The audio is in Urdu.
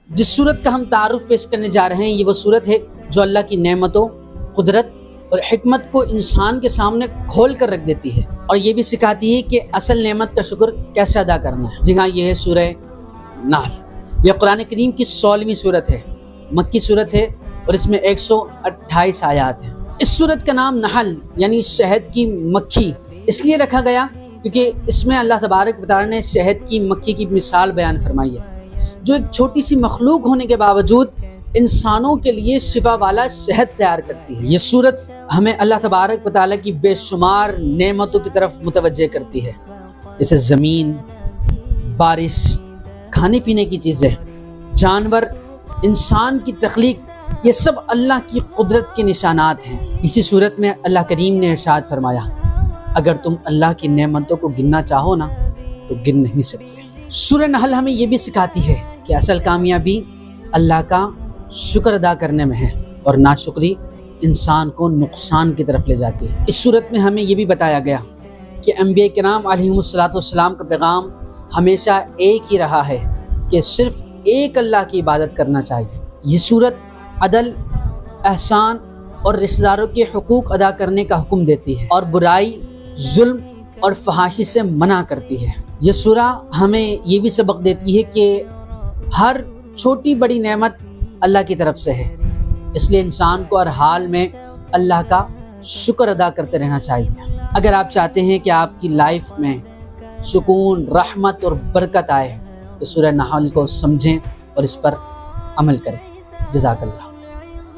جس صورت کا ہم تعارف پیش کرنے جا رہے ہیں یہ وہ صورت ہے جو اللہ کی نعمتوں، قدرت اور حکمت کو انسان کے سامنے کھول کر رکھ دیتی ہے، اور یہ بھی سکھاتی ہے کہ اصل نعمت کا شکر کیسے ادا کرنا ہے۔ جی ہاں، یہ ہے سورہ نحل۔ یہ قرآن کریم کی 16ویں صورت ہے، مکی صورت ہے، اور اس میں 128 آیات ہیں۔ اس صورت کا نام نحل یعنی شہد کی مکھی اس لیے رکھا گیا کیونکہ اس میں اللہ تبارک و تعالی نے شہد کی مکھی کی مثال بیان فرمائی ہے، جو ایک چھوٹی سی مخلوق ہونے کے باوجود انسانوں کے لیے شفا والا شہد تیار کرتی ہے۔ یہ صورت ہمیں اللہ تبارک و تعالی کی بے شمار نعمتوں کی طرف متوجہ کرتی ہے، جیسے زمین، بارش، کھانے پینے کی چیزیں، جانور، انسان کی تخلیق، یہ سب اللہ کی قدرت کے نشانات ہیں۔ اسی صورت میں اللہ کریم نے ارشاد فرمایا، اگر تم اللہ کی نعمتوں کو گننا چاہو نا تو گن نہیں سکتے۔ سورہ نحل ہمیں یہ بھی سکھاتی ہے کہ اصل کامیابی اللہ کا شکر ادا کرنے میں ہے، اور ناشکری انسان کو نقصان کی طرف لے جاتی ہے۔ اس صورت میں ہمیں یہ بھی بتایا گیا کہ انبیاء کرام علیہم الصلوۃ کا پیغام ہمیشہ ایک ہی رہا ہے کہ صرف ایک اللہ کی عبادت کرنا چاہیے۔ یہ صورت عدل، احسان اور رشتہ داروں کے حقوق ادا کرنے کا حکم دیتی ہے، اور برائی، ظلم اور فحاشی سے منع کرتی ہے۔ یہ سورہ ہمیں یہ بھی سبق دیتی ہے کہ ہر چھوٹی بڑی نعمت اللہ کی طرف سے ہے، اس لیے انسان کو ہر حال میں اللہ کا شکر ادا کرتے رہنا چاہیے۔ اگر آپ چاہتے ہیں کہ آپ کی لائف میں سکون، رحمت اور برکت آئے تو سورہ نحل کو سمجھیں اور اس پر عمل کریں۔ جزاک اللہ۔